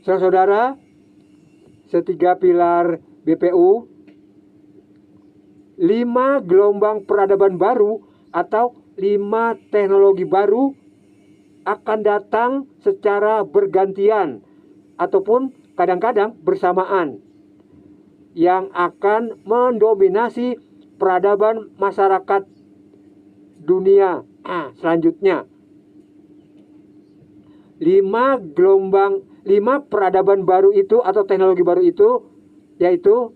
Saudara-saudara, setiga pilar BPU, 5 gelombang peradaban baru atau 5 teknologi baru akan datang secara bergantian ataupun kadang-kadang bersamaan yang akan mendominasi peradaban masyarakat dunia selanjutnya. 5 peradaban baru itu atau teknologi baru itu yaitu: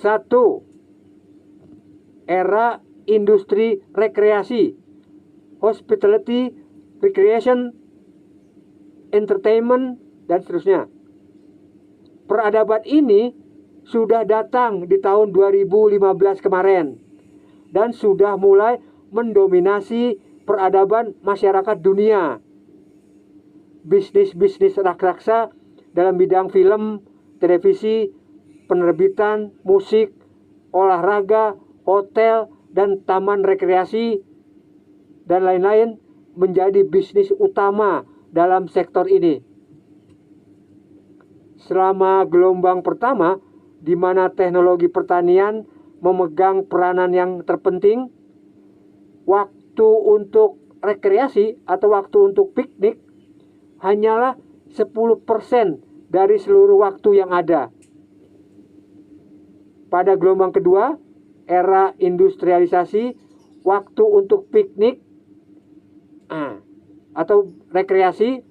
1. Era industri rekreasi, hospitality, recreation, entertainment, dan seterusnya. Peradaban ini sudah datang di tahun 2015 kemarin dan sudah mulai mendominasi peradaban masyarakat dunia. Bisnis-bisnis raksasa dalam bidang film, televisi, penerbitan, musik, olahraga, hotel, dan taman rekreasi, dan lain-lain menjadi bisnis utama dalam sektor ini. Selama gelombang pertama, di mana teknologi pertanian memegang peranan yang terpenting, waktu untuk rekreasi atau waktu untuk piknik hanyalah 10% dari seluruh waktu yang ada. Pada gelombang kedua, era industrialisasi, waktu untuk piknik atau rekreasi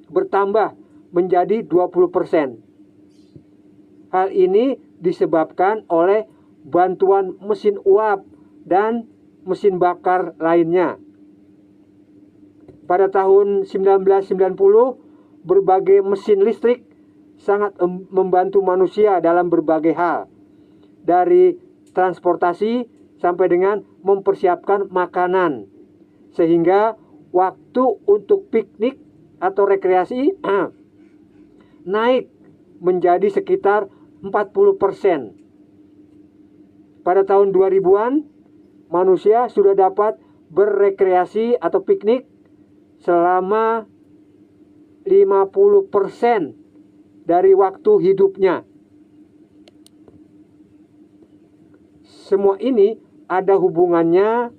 bertambah menjadi 20%. Hal ini disebabkan oleh bantuan mesin uap dan mesin bakar lainnya. Pada tahun 1990, berbagai mesin listrik sangat membantu manusia dalam berbagai hal, dari transportasi sampai dengan mempersiapkan makanan, sehingga waktu untuk piknik atau rekreasi naik menjadi sekitar 40%. Pada tahun 2000-an, manusia sudah dapat berrekreasi atau piknik selama 50% dari waktu hidupnya. Semua ini ada hubungannya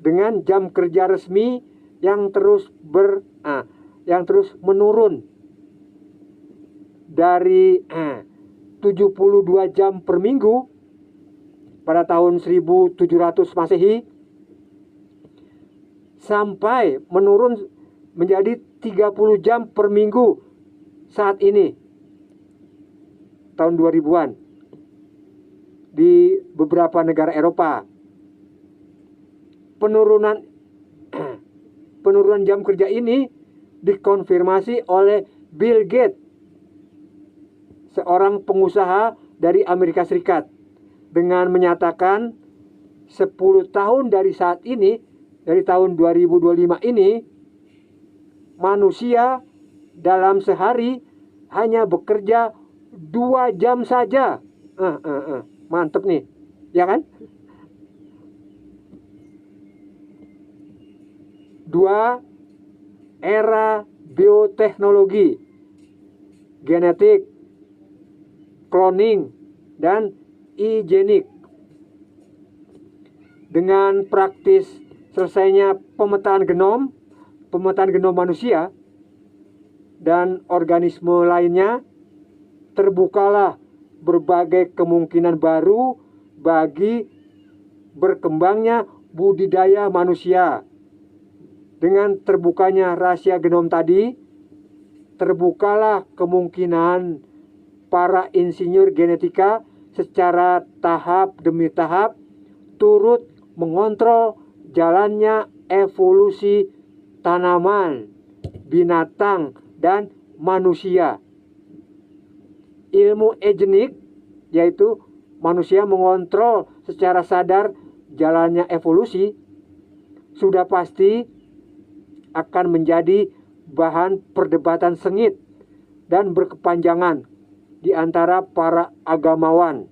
dengan jam kerja resmi yang terus menurun dari 72 jam per minggu pada tahun 1700 Masehi sampai menurun menjadi 30 jam per minggu saat ini, tahun 2000-an, di beberapa negara Eropa. Penurunan jam kerja ini dikonfirmasi oleh Bill Gates, seorang pengusaha dari Amerika Serikat, dengan menyatakan 10 tahun dari saat ini, dari tahun 2025 ini, manusia dalam sehari hanya bekerja 2 jam saja. Mantep nih, ya kan? 2. Era bioteknologi, genetik, cloning, dan eugenik. Dengan praktis selesainya pemetaan genom manusia dan organisme lainnya, terbukalah berbagai kemungkinan baru bagi berkembangnya budidaya manusia. Dengan terbukanya rahasia genom tadi, terbukalah kemungkinan para insinyur genetika secara tahap demi tahap turut mengontrol jalannya evolusi tanaman, binatang, dan manusia. Ilmu eugenik, yaitu manusia mengontrol secara sadar jalannya evolusi, sudah pasti akan menjadi bahan perdebatan sengit dan berkepanjangan di antara para agamawan.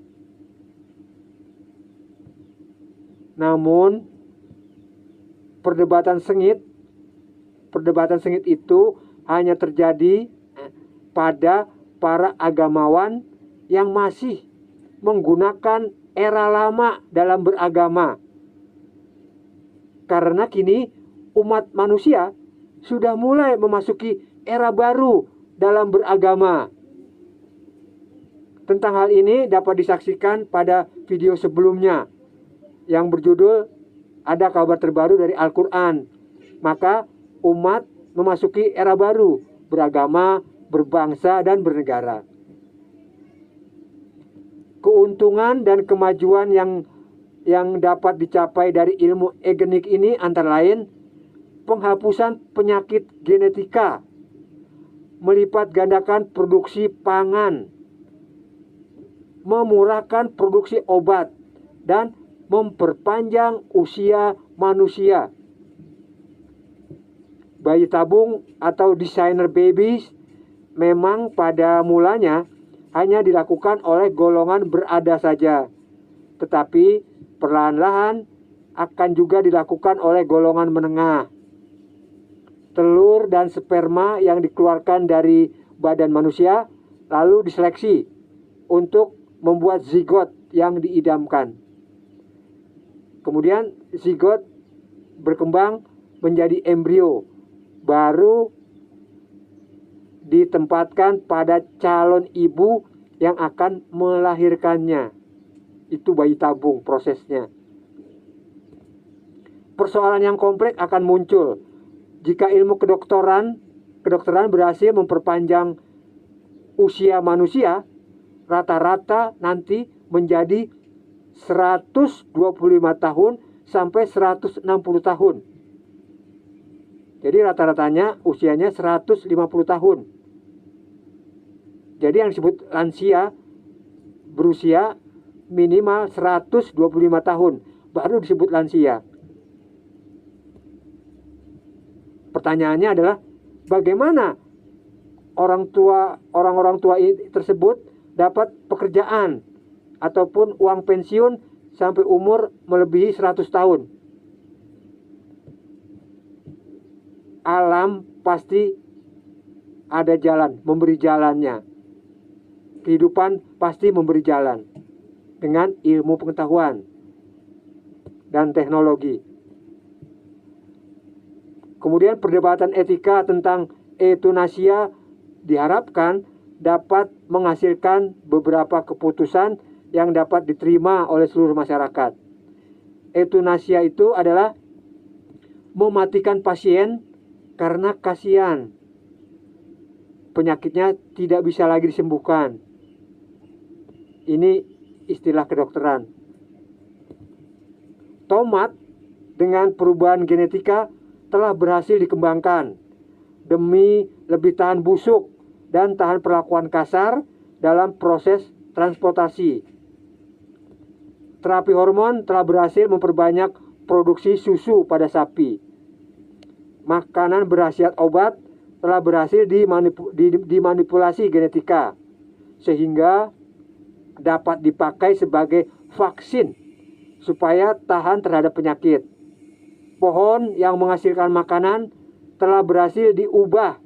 Namun perdebatan sengit itu hanya terjadi pada para agamawan yang masih menggunakan era lama dalam beragama. Karena kini umat manusia sudah mulai memasuki era baru dalam beragama. Tentang hal ini dapat disaksikan pada video sebelumnya yang berjudul Ada Kabar Terbaru dari Al-Quran. Maka umat memasuki era baru beragama, berbangsa, dan bernegara. Keuntungan dan kemajuan yang dapat dicapai dari ilmu eugenik ini antara lain penghapusan penyakit genetika, melipat gandakan produksi pangan, memurahkan produksi obat, dan memperpanjang usia manusia. Bayi tabung atau designer babies memang pada mulanya hanya dilakukan oleh golongan berada saja, tetapi perlahan-lahan akan juga dilakukan oleh golongan menengah. Telur dan sperma yang dikeluarkan dari badan manusia lalu diseleksi untuk membuat zigot yang diidamkan. Kemudian zigot berkembang menjadi embrio, baru ditempatkan pada calon ibu yang akan melahirkannya. Itu bayi tabung prosesnya. Persoalan yang kompleks akan muncul jika ilmu kedokteran berhasil memperpanjang usia manusia rata-rata nanti menjadi 125 tahun sampai 160 tahun. Jadi rata-ratanya usianya 150 tahun. Jadi yang disebut lansia berusia minimal 125 tahun baru disebut lansia. Pertanyaannya adalah bagaimana orang-orang tua tersebut dapat pekerjaan ataupun uang pensiun sampai umur melebihi 100 tahun. Alam pasti ada jalan, memberi jalannya. Kehidupan pasti memberi jalan dengan ilmu pengetahuan dan teknologi. Kemudian perdebatan etika tentang euthanasia diharapkan dapat menghasilkan beberapa keputusan yang dapat diterima oleh seluruh masyarakat. Euthanasia itu adalah mematikan pasien karena kasihan penyakitnya tidak bisa lagi disembuhkan. Ini istilah kedokteran. Tomat dengan perubahan genetika telah berhasil dikembangkan demi lebih tahan busuk dan tahan perlakuan kasar dalam proses transportasi. Terapi hormon telah berhasil memperbanyak produksi susu pada sapi. Makanan berkhasiat obat telah berhasil dimanipulasi genetika sehingga dapat dipakai sebagai vaksin supaya tahan terhadap penyakit. Pohon yang menghasilkan makanan telah berhasil diubah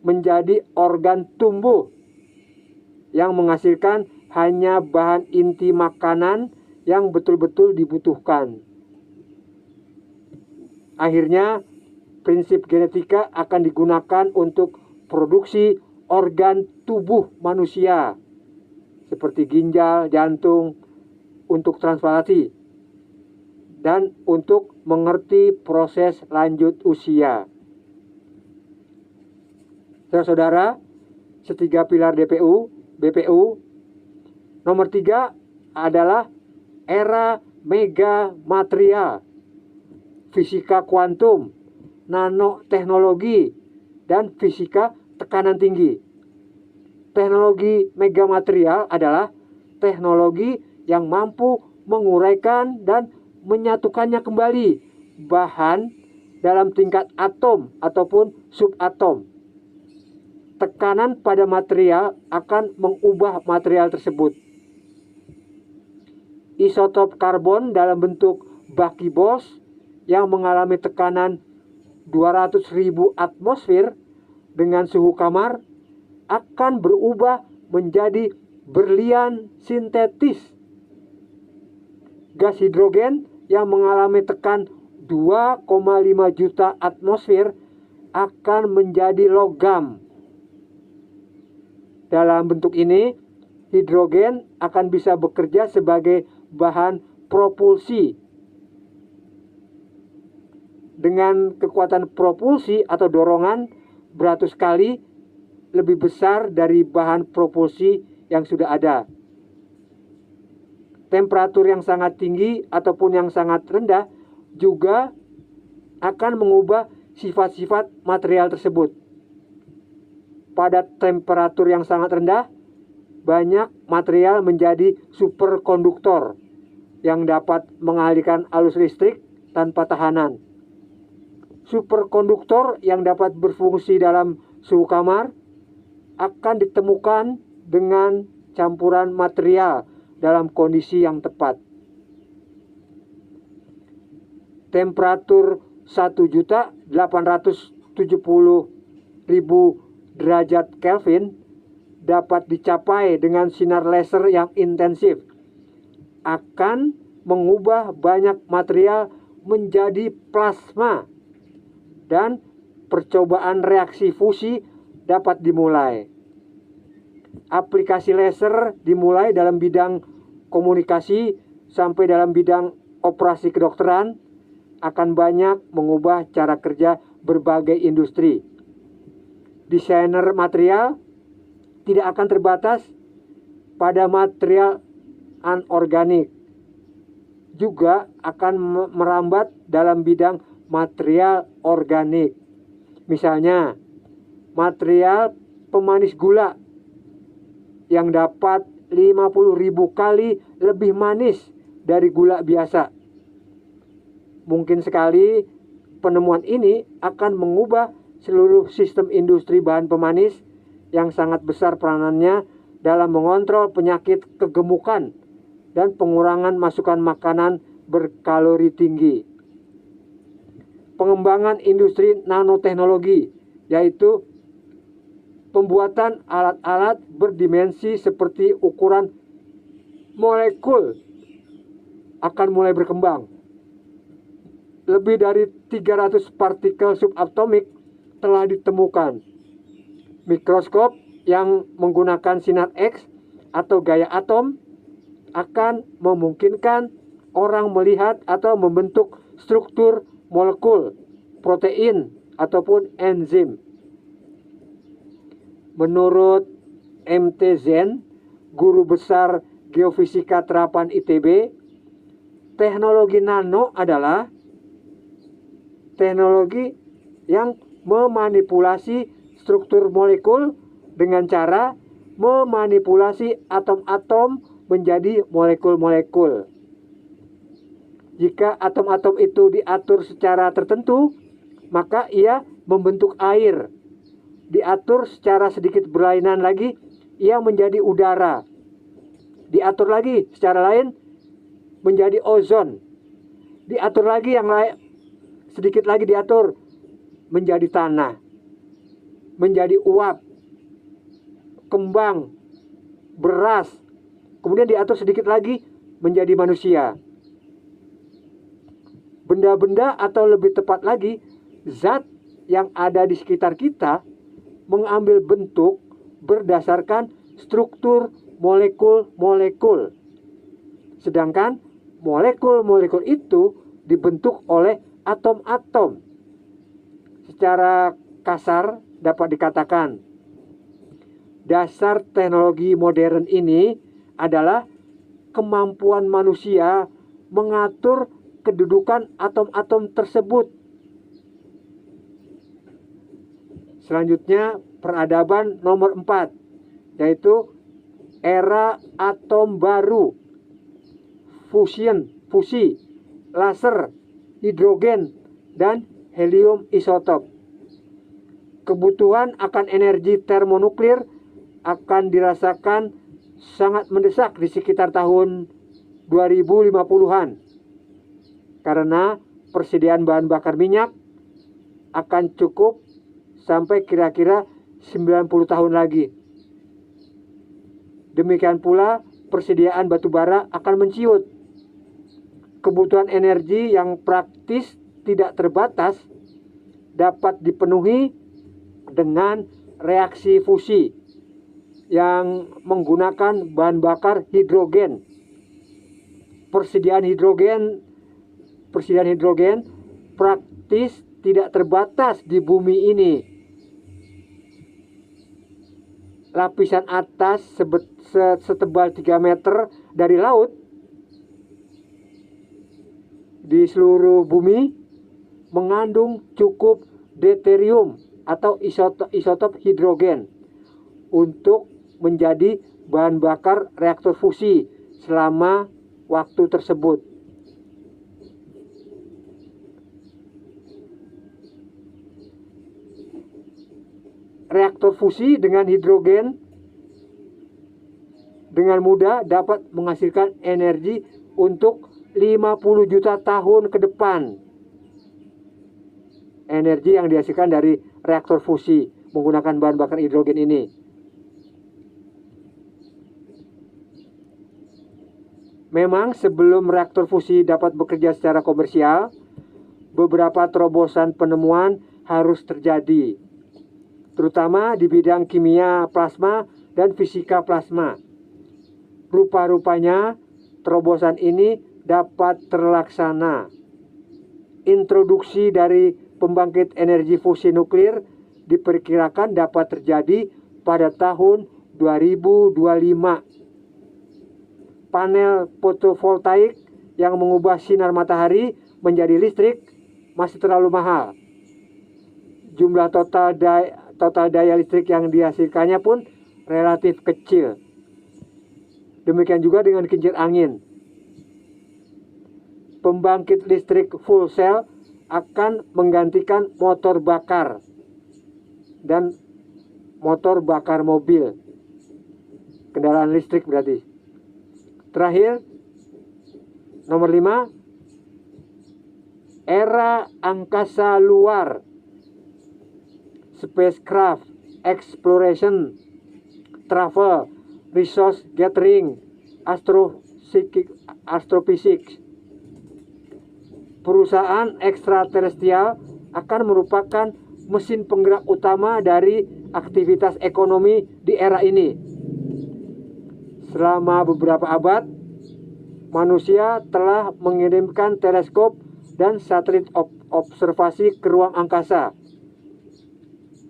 menjadi organ tumbuh yang menghasilkan hanya bahan inti makanan yang betul-betul dibutuhkan. Akhirnya, prinsip genetika akan digunakan untuk produksi organ tubuh manusia seperti ginjal, jantung, untuk transplantasi dan untuk mengerti proses lanjut usia. Saudara-saudara, setiga pilar BPU. Nomor 3 adalah era mega material, fisika kuantum, nanoteknologi, dan fisika tekanan tinggi. Teknologi mega material adalah teknologi yang mampu menguraikan dan menyatukannya kembali bahan dalam tingkat atom ataupun subatom. Tekanan pada material akan mengubah material tersebut. Isotop karbon dalam bentuk buckyballs yang mengalami tekanan 200.000 atmosfer dengan suhu kamar akan berubah menjadi berlian sintetis. Gas hidrogen yang mengalami tekan 2,5 juta atmosfer akan menjadi logam. Dalam bentuk ini, hidrogen akan bisa bekerja sebagai bahan propulsi. Dengan kekuatan propulsi atau dorongan beratus kali lebih besar dari bahan propulsi yang sudah ada. Temperatur yang sangat tinggi ataupun yang sangat rendah juga akan mengubah sifat-sifat material tersebut. Pada temperatur yang sangat rendah, banyak material menjadi superkonduktor yang dapat mengalirkan arus listrik tanpa tahanan. Superkonduktor yang dapat berfungsi dalam suhu kamar akan ditemukan dengan campuran material dalam kondisi yang tepat. Temperatur 1.870.000 derajat Kelvin dapat dicapai dengan sinar laser yang intensif, akan mengubah banyak material menjadi plasma, dan percobaan reaksi fusi dapat dimulai. Aplikasi laser dimulai dalam bidang komunikasi sampai dalam bidang operasi kedokteran, akan banyak mengubah cara kerja berbagai industri. Desainer material tidak akan terbatas pada material anorganik, juga akan merambat dalam bidang material organik. Misalnya, material pemanis gula yang dapat 50.000 kali lebih manis dari gula biasa. Mungkin sekali penemuan ini akan mengubah seluruh sistem industri bahan pemanis yang sangat besar peranannya dalam mengontrol penyakit kegemukan dan pengurangan masukan makanan berkalori tinggi. Pengembangan industri nanoteknologi, yaitu pembuatan alat-alat berdimensi seperti ukuran molekul, akan mulai berkembang. Lebih dari 300 partikel subatomik telah ditemukan. Mikroskop yang menggunakan sinar X atau gaya atom akan memungkinkan orang melihat atau membentuk struktur molekul, protein, ataupun enzim. Menurut M.T. Zen, guru besar geofisika terapan ITB, teknologi nano adalah teknologi yang memanipulasi struktur molekul dengan cara memanipulasi atom-atom menjadi molekul-molekul. Jika atom-atom itu diatur secara tertentu, maka ia membentuk air. Diatur secara sedikit berlainan lagi, ia menjadi udara. Diatur lagi secara lain, menjadi ozon. Diatur lagi yang lain, sedikit lagi diatur, menjadi tanah, menjadi uap, kembang, beras. Kemudian diatur sedikit lagi menjadi manusia. Benda-benda atau lebih tepat lagi, zat yang ada di sekitar kita mengambil bentuk berdasarkan struktur molekul-molekul. Sedangkan molekul-molekul itu dibentuk oleh atom-atom. Secara kasar dapat dikatakan, dasar teknologi modern ini adalah kemampuan manusia mengatur kedudukan atom-atom tersebut. Selanjutnya, peradaban nomor 4, yaitu era atom baru, fusi, laser, hidrogen, dan helium isotop. Kebutuhan akan energi termonuklir akan dirasakan sangat mendesak di sekitar tahun 2050-an. Karena persediaan bahan bakar minyak akan cukup sampai kira-kira 90 tahun lagi. Demikian pula persediaan batu bara akan menciut. Kebutuhan energi yang praktis tidak terbatas dapat dipenuhi dengan reaksi fusi yang menggunakan bahan bakar hidrogen. Persediaan hidrogen praktis tidak terbatas di bumi ini. Lapisan atas setebal 3 meter dari laut di seluruh bumi mengandung cukup deuterium atau isotop hidrogen untuk menjadi bahan bakar reaktor fusi selama waktu tersebut. Reaktor fusi dengan hidrogen dengan mudah dapat menghasilkan energi untuk 50 juta tahun ke depan. Energi yang dihasilkan dari reaktor fusi menggunakan bahan bakar hidrogen ini. Memang sebelum reaktor fusi dapat bekerja secara komersial, beberapa terobosan penemuan harus terjadi, terutama di bidang kimia plasma dan fisika plasma. Rupa-rupanya terobosan ini dapat terlaksana. Introduksi dari pembangkit energi fusi nuklir diperkirakan dapat terjadi pada tahun 2025. Panel fotovoltaik yang mengubah sinar matahari menjadi listrik masih terlalu mahal. Jumlah total daya listrik yang dihasilkannya pun relatif kecil. Demikian juga dengan kincir angin. Pembangkit listrik full cell akan menggantikan motor bakar dan motor bakar mobil. Kendaraan listrik berarti. Terakhir, nomor 5, era angkasa luar, spacecraft, exploration, travel, resource gathering, astrophysics. Perusahaan ekstraterestrial akan merupakan mesin penggerak utama dari aktivitas ekonomi di era ini. Selama beberapa abad, manusia telah mengirimkan teleskop dan satelit observasi ke ruang angkasa.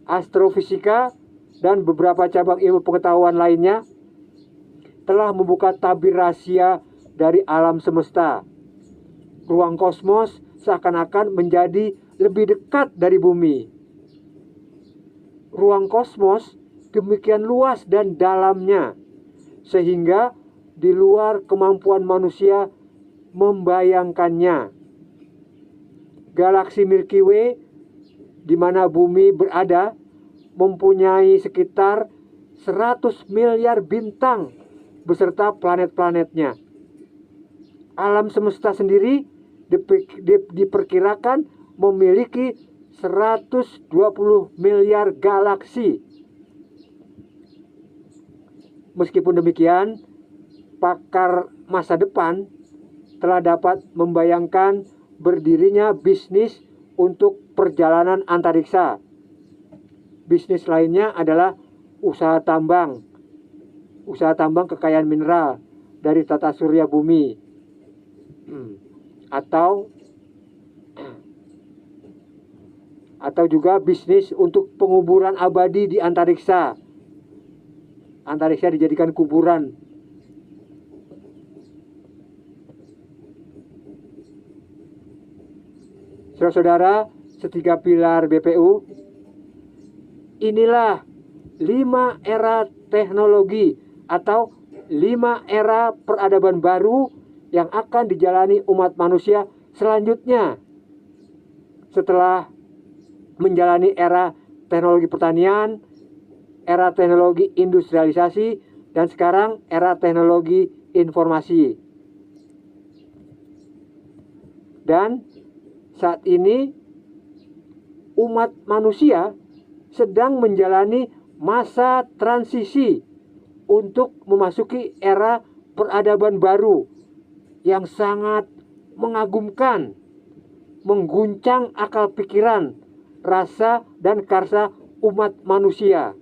Astrofisika dan beberapa cabang ilmu pengetahuan lainnya telah membuka tabir rahasia dari alam semesta. Ruang kosmos seakan-akan menjadi lebih dekat dari bumi. Ruang kosmos demikian luas dan dalamnya, sehingga di luar kemampuan manusia membayangkannya. Galaksi Milky Way, di mana bumi berada, mempunyai sekitar 100 miliar bintang beserta planet-planetnya. Alam semesta sendiri diperkirakan memiliki 120 miliar galaksi. Meskipun demikian, pakar masa depan telah dapat membayangkan berdirinya bisnis untuk perjalanan antariksa. Bisnis lainnya adalah usaha tambang kekayaan mineral dari tata surya bumi, atau juga bisnis untuk penguburan abadi di antariksa. Antariksa dijadikan kuburan. Saudara-saudara, setiga pilar BPU, inilah 5 era teknologi atau 5 era peradaban baru yang akan dijalani umat manusia selanjutnya. Setelah menjalani era teknologi pertanian, era teknologi industrialisasi, dan sekarang era teknologi informasi. Dan saat ini umat manusia sedang menjalani masa transisi untuk memasuki era peradaban baru yang sangat mengagumkan, mengguncang akal pikiran, rasa, dan karsa umat manusia.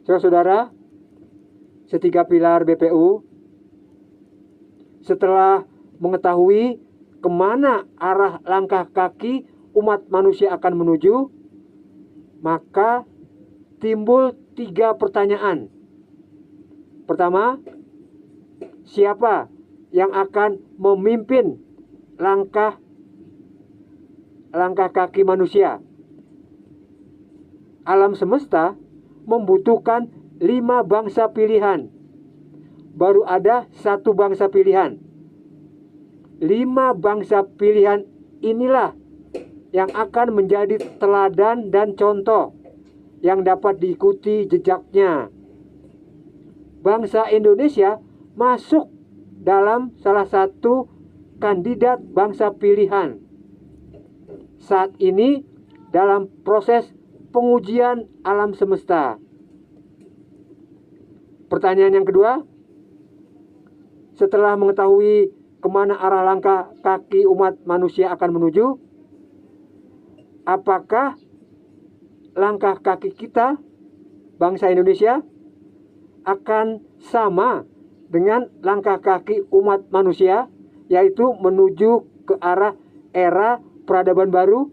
Saudara-saudara, setiga pilar BPU, setelah mengetahui kemana arah langkah kaki umat manusia akan menuju, maka timbul tiga pertanyaan. Pertama, siapa yang akan memimpin langkah kaki manusia? Alam semesta membutuhkan 5 bangsa pilihan. Baru ada 1 bangsa pilihan. 5 bangsa pilihan inilah yang akan menjadi teladan dan contoh yang dapat diikuti jejaknya. Bangsa Indonesia masuk dalam salah satu kandidat bangsa pilihan. Saat ini dalam proses pengujian alam semesta. Pertanyaan yang kedua, setelah mengetahui kemana arah langkah kaki umat manusia akan menuju, apakah langkah kaki kita, bangsa Indonesia, akan sama dengan langkah kaki umat manusia, yaitu menuju ke arah era peradaban baru?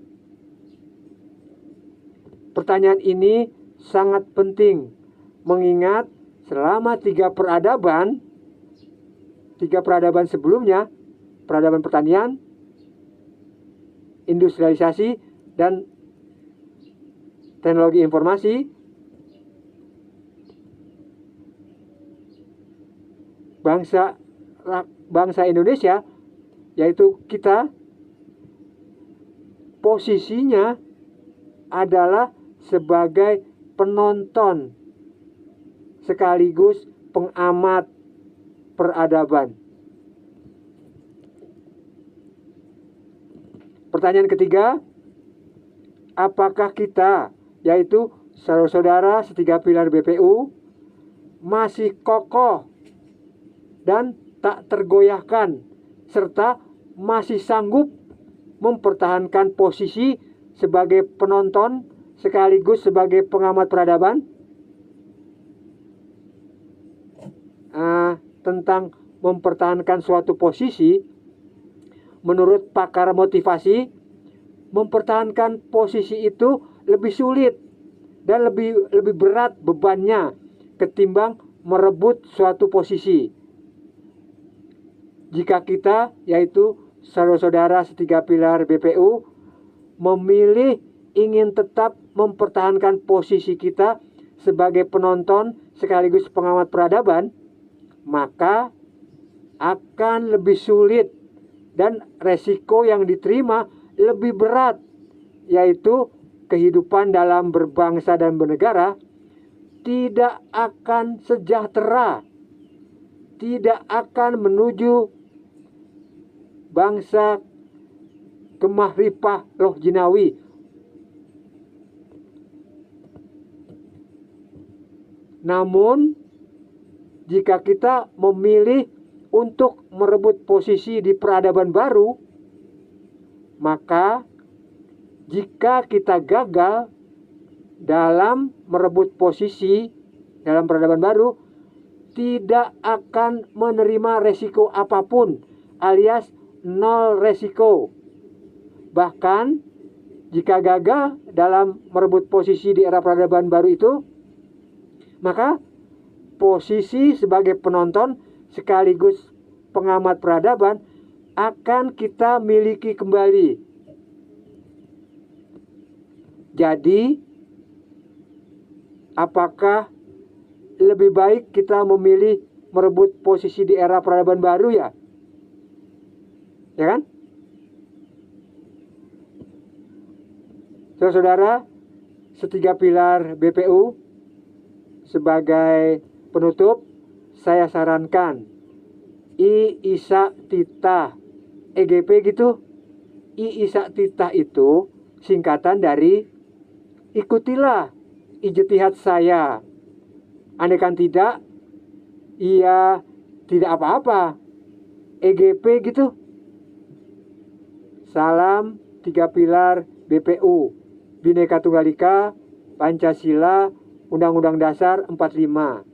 Pertanyaan ini sangat penting, mengingat selama 3 peradaban sebelumnya, peradaban pertanian, industrialisasi, dan teknologi informasi, bangsa Indonesia, yaitu kita, posisinya adalah sebagai penonton sekaligus pengamat peradaban. Pertanyaan ketiga, apakah kita, yaitu saudara-saudara setiga pilar BPU, masih kokoh dan tak tergoyahkan, serta masih sanggup mempertahankan posisi sebagai penonton sekaligus sebagai pengamat peradaban? Tentang mempertahankan suatu posisi, menurut pakar motivasi, mempertahankan posisi itu lebih sulit dan lebih berat bebannya ketimbang merebut suatu posisi. Jika kita, yaitu saudara-saudara setiga pilar BPU, memilih ingin tetap mempertahankan posisi kita sebagai penonton sekaligus pengamat peradaban, maka akan lebih sulit dan resiko yang diterima lebih berat, yaitu kehidupan dalam berbangsa dan bernegara tidak akan sejahtera, tidak akan menuju bangsa kemah ripah loh jinawi. Namun jika kita memilih untuk merebut posisi di peradaban baru, maka jika kita gagal dalam merebut posisi dalam peradaban baru, tidak akan menerima resiko apapun, alias nol resiko. Bahkan jika gagal dalam merebut posisi di era peradaban baru itu, maka posisi sebagai penonton sekaligus pengamat peradaban akan kita miliki kembali. Jadi, apakah lebih baik kita memilih merebut posisi di era peradaban baru ya? Ya kan? Saudara-saudara, setiga pilar BPU, sebagai penutup, saya sarankan I Isa Tita EGP gitu. I Isa Tita itu singkatan dari ikutilah ijtihad saya. Andaikan tidak, ia tidak apa-apa. EGP gitu. Salam 3 pilar BPU, Bhinneka Tunggal Ika, Pancasila, Undang-Undang Dasar 45.